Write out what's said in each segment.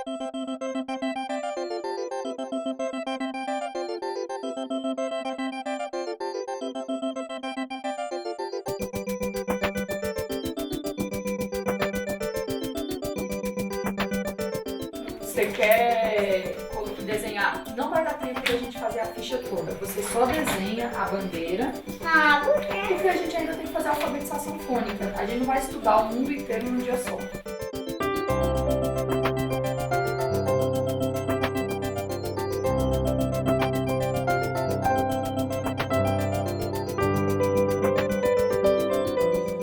Você quer desenhar? Não vai dar tempo da gente fazer a ficha toda. Você só desenha a bandeira. Ah, por quê? Porque a gente ainda tem que fazer a alfabetização fônica. A gente não vai estudar o mundo inteiro num dia só.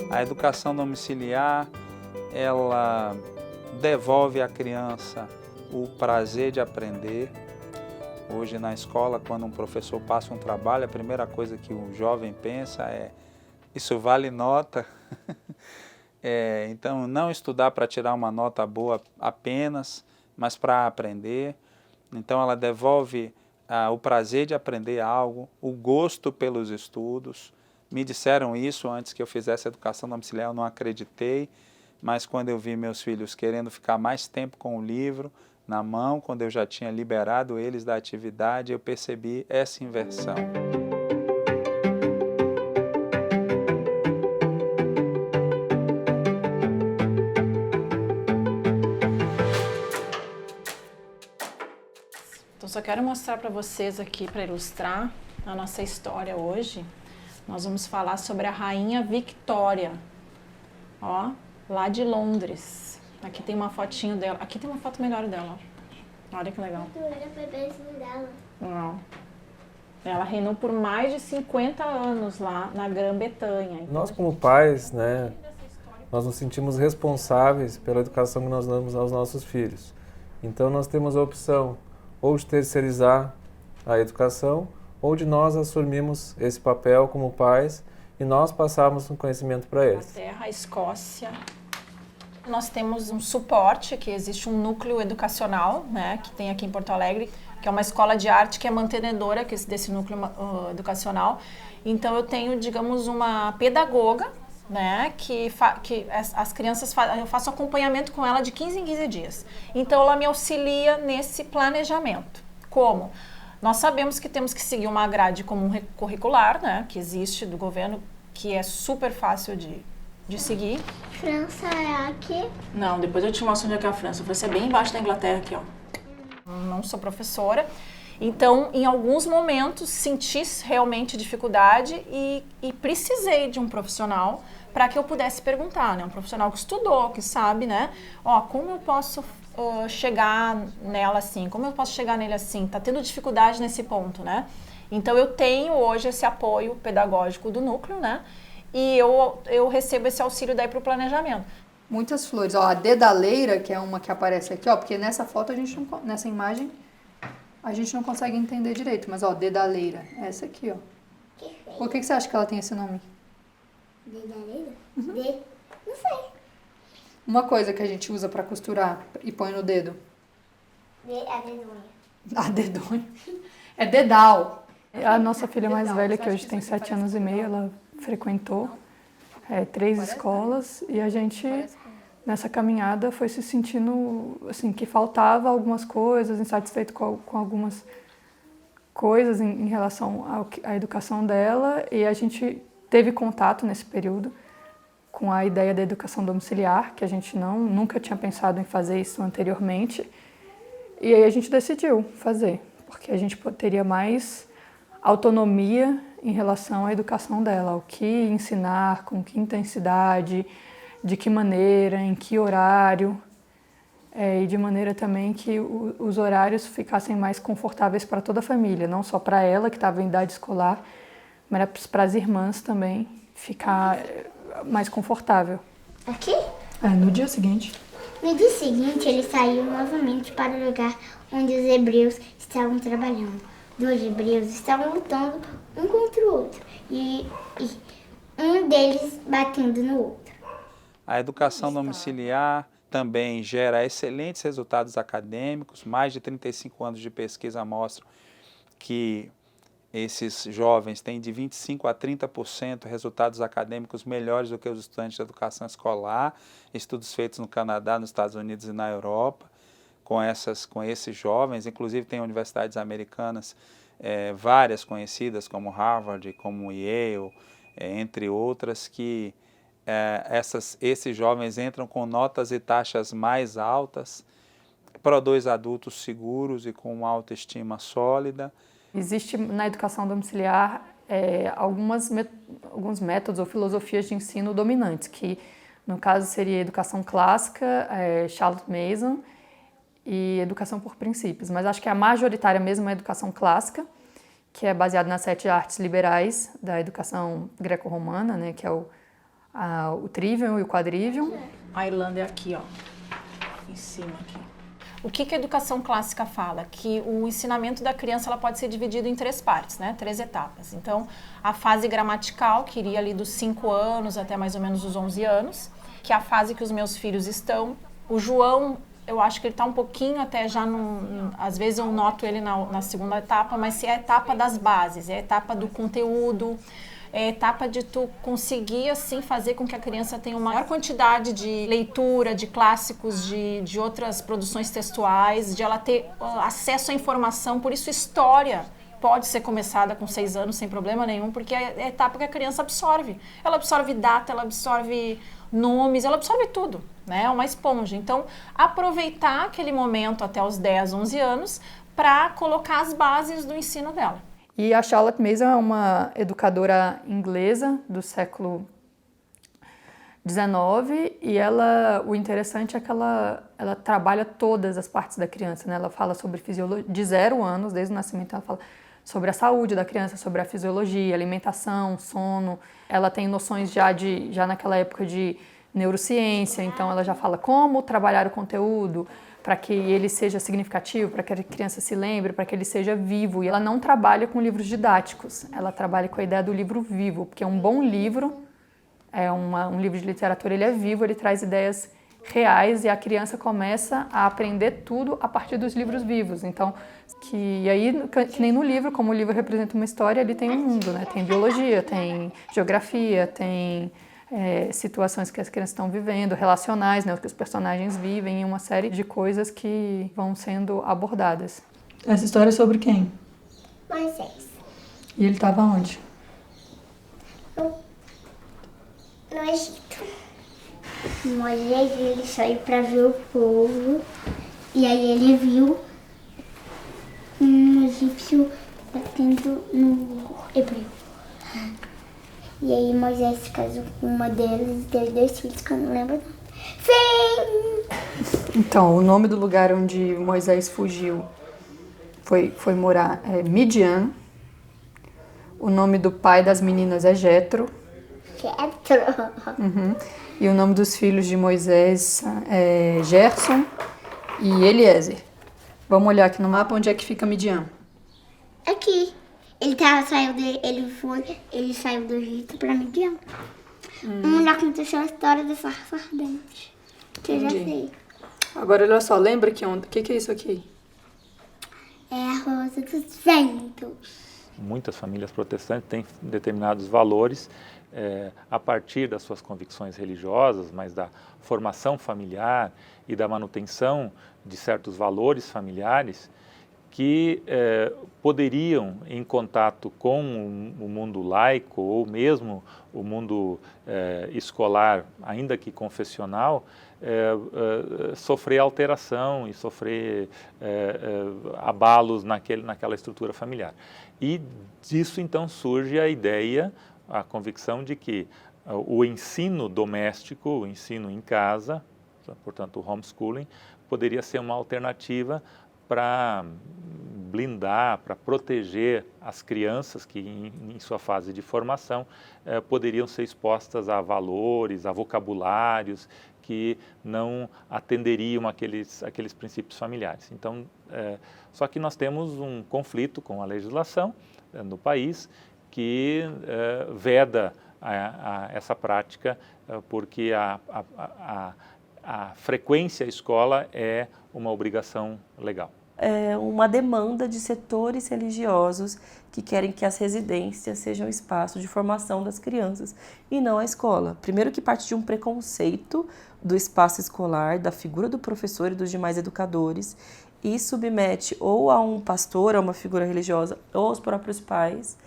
A educação domiciliar, ela devolve à criança o prazer de aprender. Hoje na escola, quando um professor passa um trabalho, a primeira coisa que o jovem pensa é: isso vale nota? Então, não estudar para tirar uma nota boa apenas, mas para aprender. Então, ela devolve o prazer de aprender algo, o gosto pelos estudos. Me disseram isso antes que eu fizesse educação domiciliar, eu não acreditei, mas quando eu vi meus filhos querendo ficar mais tempo com o livro na mão, quando eu já tinha liberado eles da atividade, eu percebi essa inversão. Então, só quero mostrar para vocês aqui, para ilustrar a nossa história hoje. Nós vamos falar sobre a Rainha Victória, ó, lá de Londres. Aqui tem uma fotinho dela. Aqui tem uma foto melhor dela, ó. Olha que legal. Não. Ela reinou por mais de 50 anos lá na Grã-Bretanha. Nós como pais, né, nós nos sentimos responsáveis pela educação que nós damos aos nossos filhos. Então nós temos a opção ou de terceirizar a educação ou de nós assumirmos esse papel como pais e nós passarmos um conhecimento para eles. Inglaterra, Escócia. Nós temos um suporte, que existe um núcleo educacional, né, que tem aqui em Porto Alegre, que é uma escola de arte que é mantenedora desse núcleo educacional. Então eu tenho, digamos, uma pedagoga, né, que as crianças eu faço acompanhamento com ela de 15 em 15 dias. Então ela me auxilia nesse planejamento. Como? Nós sabemos que temos que seguir uma grade comum curricular, né, que existe do governo, que é super fácil de seguir. França é aqui? Não, depois eu te mostro onde é que é a França. A França é bem embaixo da Inglaterra aqui, ó. Não sou professora, então em alguns momentos senti realmente dificuldade e precisei de um profissional para que eu pudesse perguntar, né? Um profissional que estudou, que sabe, né? Ó, como eu posso chegar nela assim? Como eu posso chegar nele assim? Tá tendo dificuldade nesse ponto, né? Então eu tenho hoje esse apoio pedagógico do núcleo, né? E eu recebo esse auxílio daí para o planejamento. Muitas flores. Ó, a dedaleira, que é uma que aparece aqui, ó, porque nessa foto a gente não, nessa imagem a gente não consegue entender direito, mas ó, dedaleira, essa aqui, ó. Por que você acha que ela tem esse nome? Dedaleira? Não sei. Uma coisa que a gente usa pra costurar e põe no dedo. A dedonha. A dedonha. É dedal. A nossa filha mais velha, que hoje tem 7 anos e meio, ela frequentou 3 escolas e a gente, nessa caminhada, foi se sentindo assim, que faltava algumas coisas, insatisfeito com algumas coisas em relação à educação dela, e a gente teve contato nesse período com a ideia da educação domiciliar, que a gente nunca tinha pensado em fazer isso anteriormente, e aí a gente decidiu fazer, porque a gente teria mais autonomia em relação à educação dela, o que ensinar, com que intensidade, de que maneira, em que horário, e de maneira também que os horários ficassem mais confortáveis para toda a família, não só para ela, que estava em idade escolar, mas para as irmãs também ficar mais confortável. Aqui? No dia seguinte. No dia seguinte, ele saiu novamente para o lugar onde os hebreus estavam trabalhando. Dois hebreus estavam lutando um contra o outro e um deles batendo no outro. A educação domiciliar também gera excelentes resultados acadêmicos. Mais de 35 anos de pesquisa mostram que esses jovens têm de 25% a 30% resultados acadêmicos melhores do que os estudantes de educação escolar, estudos feitos no Canadá, nos Estados Unidos e na Europa. com esses jovens. Inclusive tem universidades americanas, várias conhecidas como Harvard, como Yale, entre outras, que esses jovens entram com notas e taxas mais altas, produz adultos seguros e com uma autoestima sólida. Existe na educação domiciliar alguns métodos ou filosofias de ensino dominantes, que no caso seria educação clássica, Charlotte Mason, e educação por princípios. Mas acho que a majoritária mesmo é a educação clássica, que é baseada nas 7 artes liberais da educação greco-romana, né, que é o trivium e o quadrivium. A Irlanda é aqui, ó, em cima aqui. O que a educação clássica fala? Que o ensinamento da criança ela pode ser dividido em 3 partes, né? 3 etapas. Então, a fase gramatical, que iria ali dos 5 anos até mais ou menos os 11 anos, que é a fase que os meus filhos estão. O João, eu acho que ele está um pouquinho até já, às vezes eu noto ele na segunda etapa, mas é a etapa das bases, é a etapa do conteúdo, é a etapa de tu conseguir, assim, fazer com que a criança tenha uma maior quantidade de leitura, de clássicos, de outras produções textuais, de ela ter acesso à informação. Por isso, história pode ser começada com 6 anos sem problema nenhum, porque é a etapa que a criança absorve. Ela absorve data, ela absorve nomes, ela absorve tudo, né? É uma esponja. Então, aproveitar aquele momento até os 10, 11 anos para colocar as bases do ensino dela. E a Charlotte Mason é uma educadora inglesa do século XIX e o interessante é que ela trabalha todas as partes da criança, né? Ela fala sobre fisiologia, de 0 anos, desde o nascimento, ela fala sobre a saúde da criança, sobre a fisiologia, alimentação, sono. Ela tem noções já naquela época de neurociência, então ela já fala como trabalhar o conteúdo, para que ele seja significativo, para que a criança se lembre, para que ele seja vivo. E ela não trabalha com livros didáticos, ela trabalha com a ideia do livro vivo, porque um bom livro, um livro de literatura, ele é vivo, ele traz ideias reais e a criança começa a aprender tudo a partir dos livros vivos. Então, que nem no livro, como o livro representa uma história, ele tem um mundo, né? Tem biologia, tem geografia, tem situações que as crianças estão vivendo, relacionais, né, o que os personagens vivem, e uma série de coisas que vão sendo abordadas. Essa história é sobre quem? Moisés. E ele estava onde? No Egito. Moisés, ele saiu para ver o povo, e aí ele viu um egípcio batendo no hebreu. E aí Moisés casou com uma delas e teve 2 filhos que eu não lembro. Sim! Então, o nome do lugar onde Moisés fugiu foi morar Midian. O nome do pai das meninas é Jetro. Jetro. Uhum. E o nome dos filhos de Moisés é Gerson e Eliezer. Vamos olhar aqui no mapa onde é que fica Midian. Aqui. Ele saiu do Egito pra Midian. Um lugar que aconteceu a história do sarrafo ardente. Que eu já sei. Agora, olha só, lembra que o que é isso aqui? É a Rosa dos Ventos. Muitas famílias protestantes têm determinados valores a partir das suas convicções religiosas, mas da formação familiar e da manutenção de certos valores familiares que poderiam, em contato com o mundo laico ou mesmo o mundo escolar, ainda que confessional, sofrer alteração e sofrer abalos naquela estrutura familiar. E disso então surge a ideia, a convicção de que o ensino doméstico, o ensino em casa, portanto o homeschooling, poderia ser uma alternativa para blindar, para proteger as crianças que em sua fase de formação poderiam ser expostas a valores, a vocabulários que não atenderiam aqueles princípios familiares. Então, só que nós temos um conflito com a legislação no país que veda essa prática porque a frequência à escola é uma obrigação legal. É uma demanda de setores religiosos que querem que as residências sejam espaço de formação das crianças e não a escola. Primeiro que parte de um preconceito do espaço escolar, da figura do professor e dos demais educadores e submete ou a um pastor, a uma figura religiosa, ou aos próprios pais,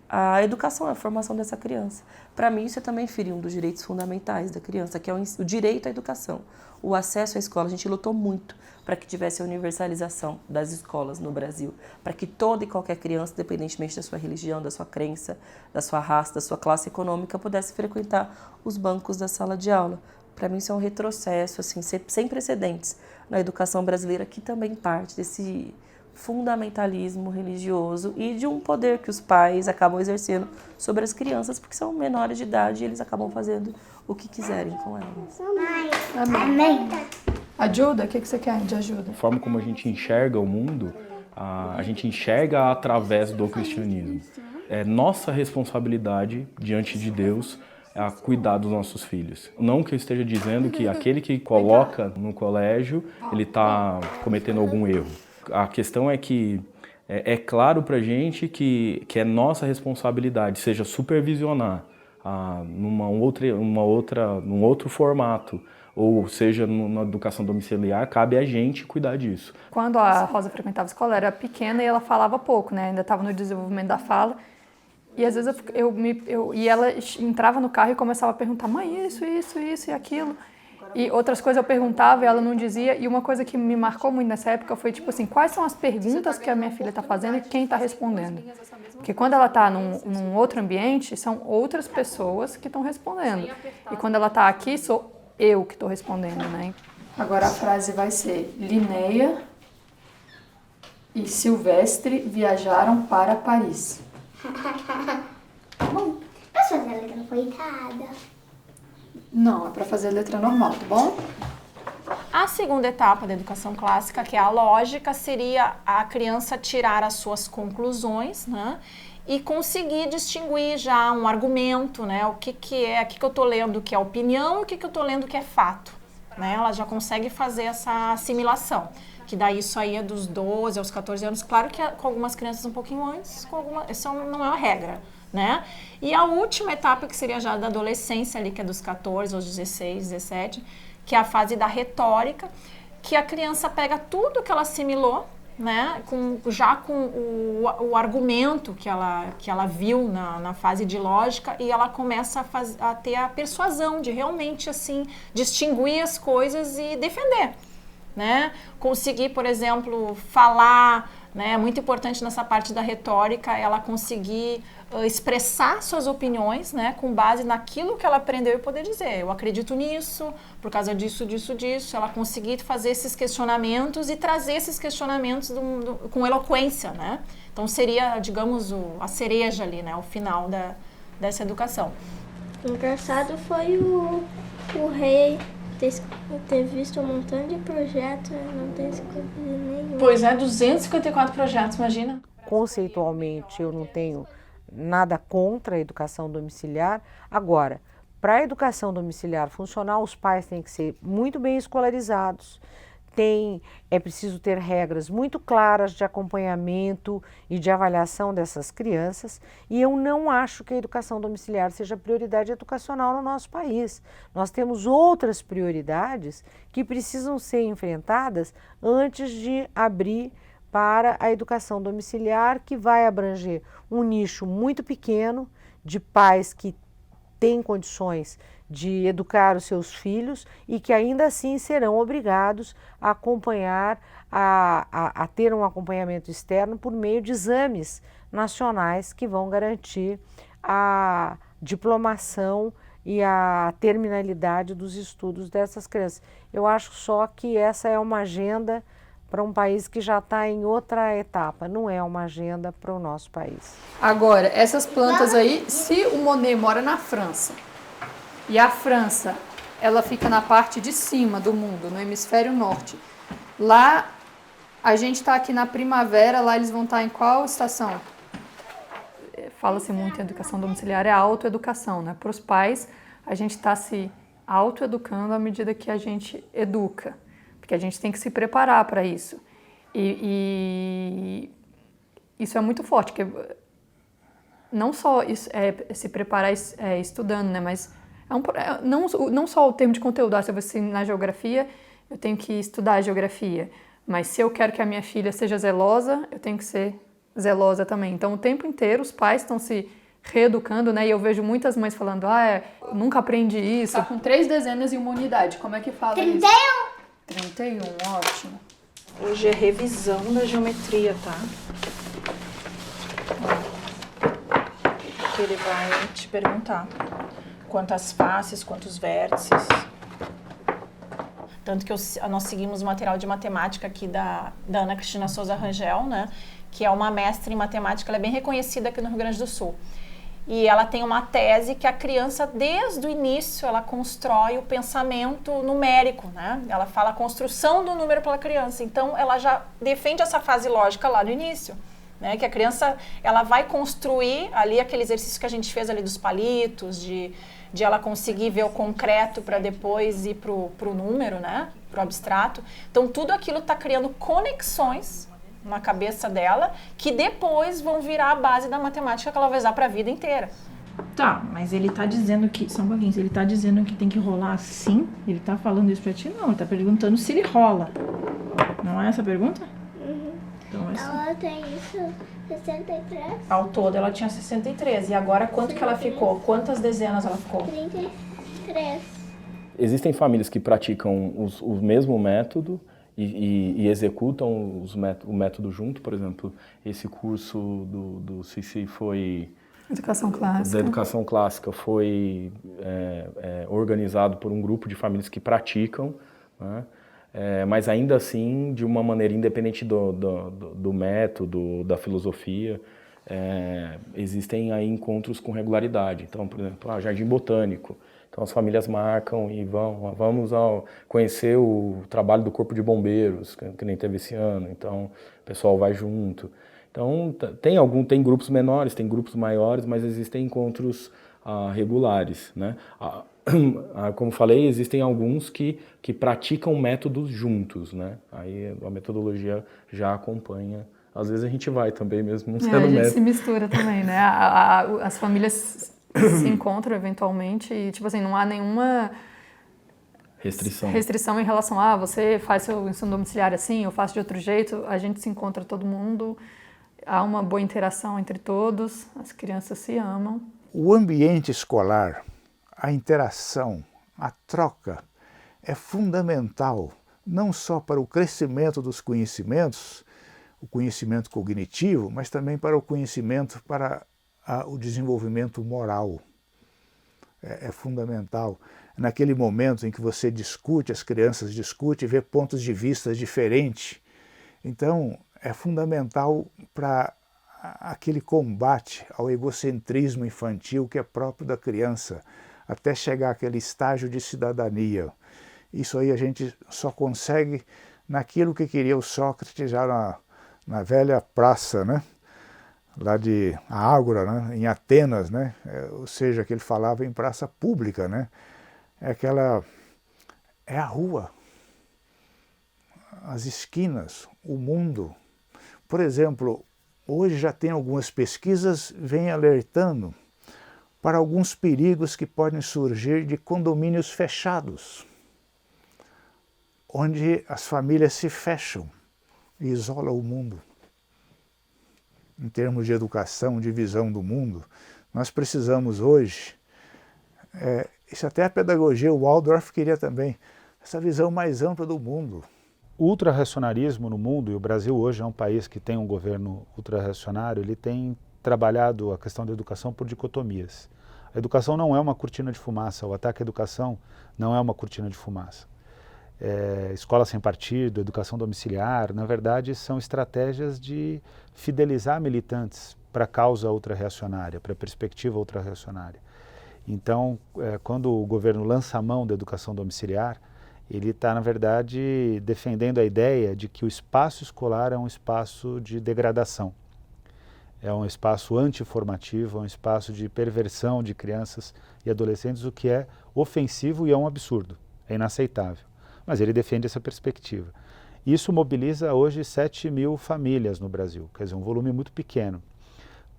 a educação, a formação dessa criança. Para mim, isso é também ferir um dos direitos fundamentais da criança, que é o direito à educação, o acesso à escola. A gente lutou muito para que tivesse a universalização das escolas no Brasil, para que toda e qualquer criança, independentemente da sua religião, da sua crença, da sua raça, da sua classe econômica, pudesse frequentar os bancos da sala de aula. Para mim, isso é um retrocesso assim, sem precedentes na educação brasileira, que também parte desse fundamentalismo religioso e de um poder que os pais acabam exercendo sobre as crianças, porque são menores de idade e eles acabam fazendo o que quiserem com elas. Amém. Ajuda? O que você quer de ajuda? A forma como a gente enxerga o mundo, a gente enxerga através do cristianismo. É nossa responsabilidade diante de Deus a cuidar dos nossos filhos. Não que eu esteja dizendo que aquele que coloca no colégio, ele está cometendo algum erro. A questão é que é claro pra gente que é nossa responsabilidade, seja supervisionar num outro formato, ou seja, na educação domiciliar, cabe a gente cuidar disso. Quando a Rosa frequentava a escola, era pequena e ela falava pouco, né? Ainda estava no desenvolvimento da fala. E às vezes e ela entrava no carro e começava a perguntar: mãe, isso e aquilo. E outras coisas eu perguntava e ela não dizia. E uma coisa que me marcou muito nessa época foi tipo assim: quais são as perguntas que a minha filha está fazendo e quem está respondendo? Porque quando ela está num outro ambiente, são outras pessoas que estão respondendo. E quando ela está aqui, sou eu que estou respondendo, né? Agora a frase vai ser: Linéia e Silvestre viajaram para Paris. Bom, posso fazer a letra coitada? Não, é para fazer letra normal, tá bom? A segunda etapa da educação clássica, que é a lógica, seria a criança tirar as suas conclusões, né? E conseguir distinguir já um argumento, né? O que eu estou lendo que é opinião e o que eu estou lendo que é fato, né? Ela já consegue fazer essa assimilação, que daí isso aí é dos 12 aos 14 anos, claro que com algumas crianças um pouquinho antes, isso não é uma regra, né? E a última etapa, que seria já da adolescência ali, que é dos 14 aos 16, 17, que é a fase da retórica, que a criança pega tudo que ela assimilou, né, com o argumento que ela viu na fase de lógica, e ela começa a ter a persuasão de realmente assim distinguir as coisas e defender, né? Conseguir, por exemplo, falar, né? É muito importante nessa parte da retórica ela conseguir expressar suas opiniões, né, com base naquilo que ela aprendeu e poder dizer: eu acredito nisso, por causa disso. Ela conseguir fazer esses questionamentos e trazer esses questionamentos com eloquência, né? Então seria, digamos, a cereja ali, né, o final dessa educação. Engraçado foi o rei ter visto um montão de projetos e não ter escolhido nenhum. Pois é, 254 projetos, imagina. Conceitualmente, eu não tenho nada contra a educação domiciliar. Agora, para a educação domiciliar funcionar, os pais têm que ser muito bem escolarizados, é preciso ter regras muito claras de acompanhamento e de avaliação dessas crianças, e eu não acho que a educação domiciliar seja prioridade educacional no nosso país. Nós temos outras prioridades que precisam ser enfrentadas antes de abrir para a educação domiciliar, que vai abranger um nicho muito pequeno de pais que têm condições de educar os seus filhos e que ainda assim serão obrigados a acompanhar, a ter um acompanhamento externo por meio de exames nacionais que vão garantir a diplomação e a terminalidade dos estudos dessas crianças. Eu acho só que essa é uma agenda para um país que já está em outra etapa, não é uma agenda para o nosso país. Agora, essas plantas aí, se o Monet mora na França, e a França, ela fica na parte de cima do mundo, no hemisfério norte, lá a gente está aqui na primavera, lá eles vão estar em qual estação? Fala-se muito em educação domiciliar, é a autoeducação, né? Para os pais, a gente está se autoeducando à medida que a gente educa. Porque a gente tem que se preparar para isso. E isso é muito forte, porque não só isso, se preparar estudando, né, mas Não só o termo de conteúdo, se eu vou ensinar geografia, eu tenho que estudar geografia. Mas se eu quero que a minha filha seja zelosa, eu tenho que ser zelosa também. Então, o tempo inteiro, os pais estão se reeducando, né? E eu vejo muitas mães falando, eu nunca aprendi isso. Tá com 3 dezenas e uma unidade, como é que fala 31. isso? 31, ótimo. Hoje é revisão da geometria, tá? Que ele vai te perguntar quantas faces, quantos vértices. Tanto que nós seguimos o material de matemática aqui da Ana Cristina Souza Rangel, né? Que é uma mestre em matemática, ela é bem reconhecida aqui no Rio Grande do Sul. E ela tem uma tese que a criança, desde o início, ela constrói o pensamento numérico, né? Ela fala a construção do número pela criança. Então, ela já defende essa fase lógica lá no início, né? Que a criança, ela vai construir ali aquele exercício que a gente fez ali dos palitos, de ela conseguir ver o concreto para depois ir pro número, né? Pro abstrato. Então, tudo aquilo está criando conexões na cabeça dela, que depois vão virar a base da matemática que ela vai usar para a vida inteira. Tá, mas ele tá dizendo que, só um pouquinho, ele tá dizendo que tem que rolar assim? Ele tá falando isso pra ti? Não, ele tá perguntando se ele rola. Não é essa a pergunta? Uhum. Então é assim. Ela tem isso, 63. Ao todo ela tinha 63. E agora quanto que ela ficou? Quantas dezenas ela ficou? 33. Existem famílias que praticam o mesmo método e executam o método junto. Por exemplo, esse curso do Cici foi... Educação clássica. Da educação clássica foi organizado por um grupo de famílias que praticam, né? Mas ainda assim de uma maneira independente do método, da filosofia. Existem aí encontros com regularidade. Então, por exemplo, Jardim Botânico. Então as famílias marcam e vamos conhecer o trabalho do Corpo de Bombeiros, que nem teve esse ano. Então o pessoal vai junto. Então tem grupos menores, tem grupos maiores, mas existem encontros regulares, né? Como falei, existem alguns que praticam métodos juntos, né? Aí a metodologia já acompanha. Às vezes a gente vai também mesmo não sendo A gente método. se mistura também, né? As famílias se encontram eventualmente e, tipo assim, não há nenhuma restrição em relação você faz seu ensino domiciliar assim, eu faço de outro jeito. A gente se encontra todo mundo, há uma boa interação entre todos, as crianças se amam. O ambiente escolar, a interação, a troca é fundamental, não só para o crescimento dos conhecimentos, o conhecimento cognitivo, mas também para o conhecimento, para o desenvolvimento moral. É fundamental. Naquele momento em que você discute, as crianças discutem, vê pontos de vista diferentes. Então, é fundamental para aquele combate ao egocentrismo infantil que é próprio da criança, até chegar àquele estágio de cidadania. Isso aí a gente só consegue naquilo que queria o Sócrates já na velha praça, né? Lá de Ágora, né? Em Atenas, né? Ou seja, que ele falava em praça pública, né? É a rua, as esquinas, o mundo. Por exemplo, hoje já tem algumas pesquisas vêm alertando para alguns perigos que podem surgir de condomínios fechados, onde as famílias se fecham e isolam o mundo. Em termos de educação, de visão do mundo, nós precisamos hoje, isso até a pedagogia, o Waldorf queria também, essa visão mais ampla do mundo. O ultrarracionalismo no mundo, e o Brasil hoje é um país que tem um governo ultrarracionário, ele tem trabalhado a questão da educação por dicotomias. A educação não é uma cortina de fumaça, o ataque à educação não é uma cortina de fumaça. Escola sem partido, educação domiciliar, na verdade são estratégias de fidelizar militantes para a causa ultrarreacionária, para a perspectiva ultrarreacionária. Então, quando o governo lança a mão da educação domiciliar, ele está, na verdade, defendendo a ideia de que o espaço escolar é um espaço de degradação. É um espaço antiformativo, é um espaço de perversão de crianças e adolescentes, o que é ofensivo e é um absurdo, é inaceitável. Mas ele defende essa perspectiva. Isso mobiliza hoje 7 mil famílias no Brasil, quer dizer, um volume muito pequeno.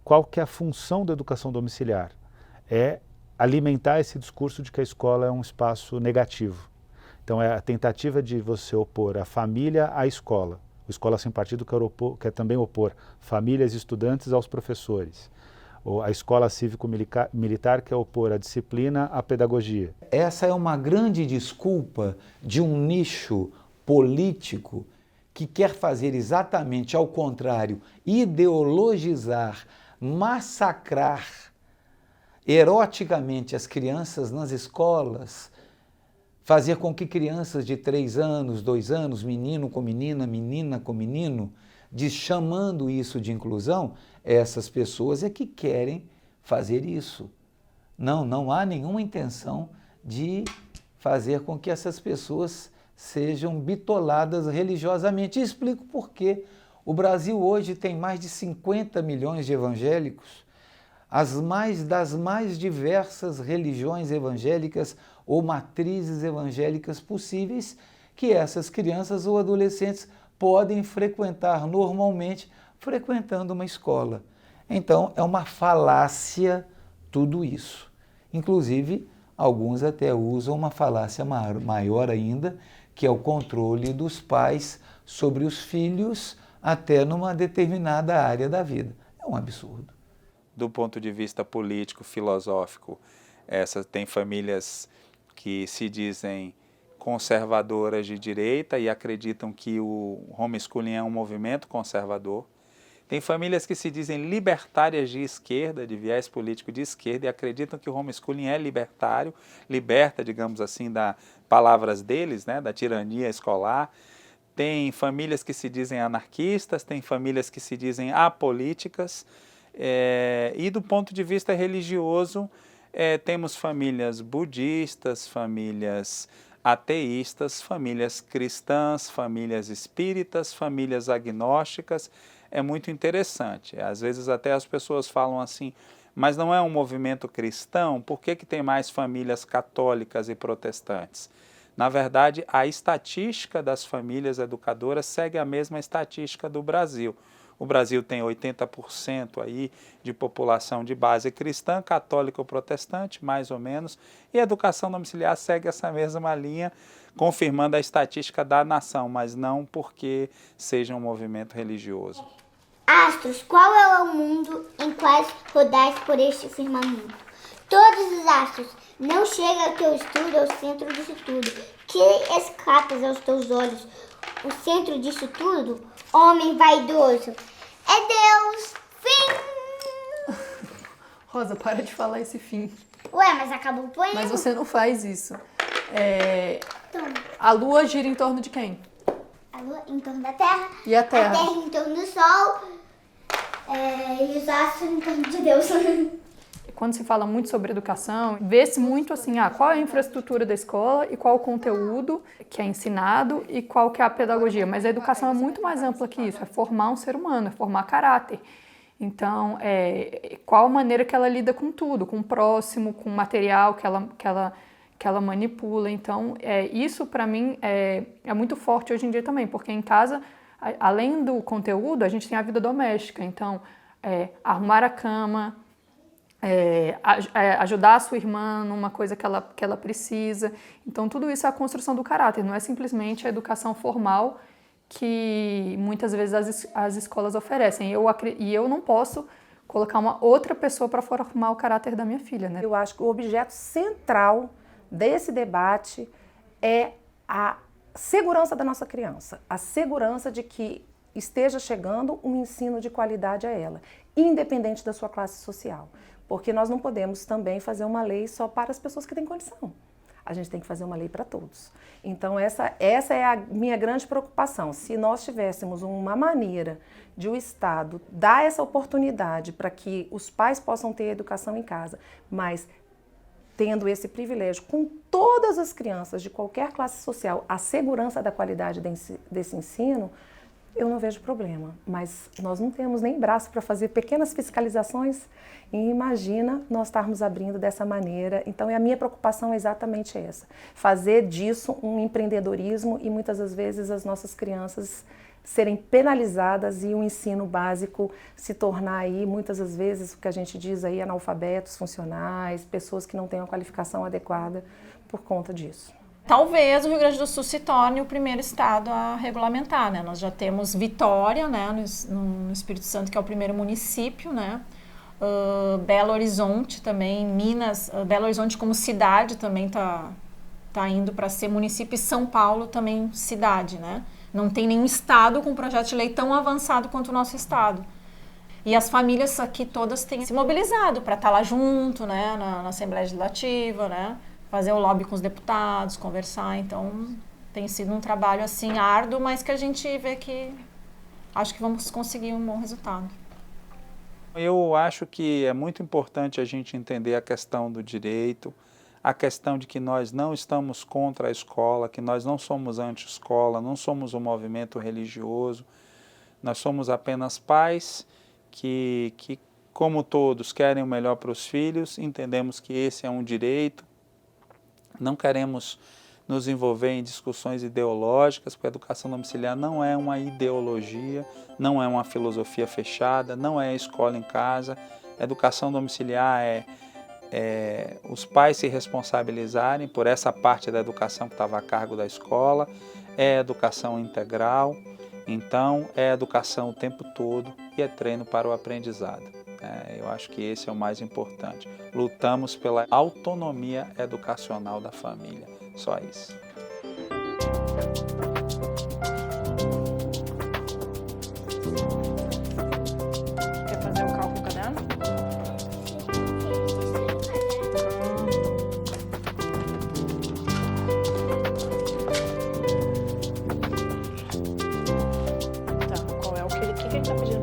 Qual que é a função da educação domiciliar? É alimentar esse discurso de que a escola é um espaço negativo. Então é a tentativa de você opor a família à escola. O Escola Sem Partido quer também opor famílias e estudantes aos professores. Ou a escola cívico-militar quer opor a disciplina à pedagogia. Essa é uma grande desculpa de um nicho político que quer fazer exatamente ao contrário, ideologizar, massacrar eroticamente as crianças nas escolas, fazer com que crianças de 3 anos, 2 anos, menino com menina, menina com menino, chamando isso de inclusão, essas pessoas é que querem fazer isso. Não há nenhuma intenção de fazer com que essas pessoas sejam bitoladas religiosamente. E explico por quê. O Brasil hoje tem mais de 50 milhões de evangélicos, das mais diversas religiões evangélicas ou matrizes evangélicas possíveis, que essas crianças ou adolescentes podem frequentar normalmente, frequentando uma escola. Então, é uma falácia tudo isso. Inclusive, alguns até usam uma falácia maior ainda, que é o controle dos pais sobre os filhos até numa determinada área da vida. É um absurdo. Do ponto de vista político, filosófico, tem famílias que se dizem conservadoras de direita e acreditam que o homeschooling é um movimento conservador. Tem famílias que se dizem libertárias de esquerda, de viés político de esquerda, e acreditam que o homeschooling é libertário, liberta, digamos assim, das palavras deles, né, da tirania escolar. Tem famílias que se dizem anarquistas, tem famílias que se dizem apolíticas. E do ponto de vista religioso, temos famílias budistas, famílias ateístas, famílias cristãs, famílias espíritas, famílias agnósticas. É muito interessante. Às vezes até as pessoas falam assim, mas não é um movimento cristão? Por que tem mais famílias católicas e protestantes? Na verdade, a estatística das famílias educadoras segue a mesma estatística do Brasil. O Brasil tem 80% aí de população de base cristã, católica ou protestante, mais ou menos, e a educação domiciliar segue essa mesma linha, confirmando a estatística da nação, mas não porque seja um movimento religioso. Astros, qual é o mundo em quais rodais por este firmamento? Todos os astros, não chega que eu estudo ao centro disso tudo. Que escapas aos teus olhos? O centro disso tudo, homem vaidoso, é Deus. Fim! Rosa, para de falar esse fim. Ué, mas acabou o poema. Mas você não faz isso. A Lua gira em torno de quem? A Lua em torno da Terra. E a Terra? A Terra em torno do Sol. E os astros em torno de Deus. Quando se fala muito sobre educação, vê-se muito assim, qual é a infraestrutura da escola e qual o conteúdo que é ensinado e qual que é a pedagogia. Mas a educação é muito mais ampla que isso, é formar um ser humano, é formar caráter. Então, qual a maneira que ela lida com tudo, com o próximo, com o material que ela manipula. Então, isso para mim é muito forte hoje em dia também, porque em casa, além do conteúdo, a gente tem a vida doméstica. Então, arrumar a cama, ajudar a sua irmã numa coisa que ela precisa. Então, tudo isso é a construção do caráter, não é simplesmente a educação formal que muitas vezes as escolas oferecem. E eu não posso colocar uma outra pessoa para formar o caráter da minha filha, né? Eu acho que o objeto central desse debate é a segurança da nossa criança, a segurança de que esteja chegando um ensino de qualidade a ela, independente da sua classe social. Porque nós não podemos também fazer uma lei só para as pessoas que têm condição. A gente tem que fazer uma lei para todos. Então, essa é a minha grande preocupação. Se nós tivéssemos uma maneira de o Estado dar essa oportunidade para que os pais possam ter educação em casa, mas tendo esse privilégio com todas as crianças de qualquer classe social, a segurança da qualidade desse ensino, eu não vejo problema. Mas nós não temos nem braço para fazer pequenas fiscalizações e imagina nós estarmos abrindo dessa maneira. Então, a minha preocupação é exatamente essa. Fazer disso um empreendedorismo e muitas das vezes as nossas crianças serem penalizadas e o ensino básico se tornar aí, muitas das vezes, o que a gente diz aí, analfabetos funcionais, pessoas que não têm uma qualificação adequada por conta disso. Talvez o Rio Grande do Sul se torne o primeiro estado a regulamentar, né? Nós já temos Vitória, né, no Espírito Santo, que é o primeiro município, né? Belo Horizonte também, Minas, Belo Horizonte como cidade também tá indo para ser município, e São Paulo também cidade, né? Não tem nenhum estado com projeto de lei tão avançado quanto o nosso estado. E as famílias aqui todas têm se mobilizado para estar lá junto, né, na Assembleia Legislativa, né? Fazer o lobby com os deputados, conversar. Então, tem sido um trabalho assim árduo, mas que a gente vê que acho que vamos conseguir um bom resultado. Eu acho que é muito importante a gente entender a questão do direito, a questão de que nós não estamos contra a escola, que nós não somos anti-escola, não somos um movimento religioso, nós somos apenas pais que como todos, querem o melhor para os filhos, entendemos que esse é um direito, não queremos nos envolver em discussões ideológicas, porque a educação domiciliar não é uma ideologia, não é uma filosofia fechada, não é a escola em casa. A educação domiciliar é os pais se responsabilizarem por essa parte da educação que estava a cargo da escola, é educação integral, então é educação o tempo todo e é treino para o aprendizado. Eu acho que esse é o mais importante. Lutamos pela autonomia educacional da família, só isso. Quer fazer o cálculo do caderno? Tá, qual é o que ele está pedindo?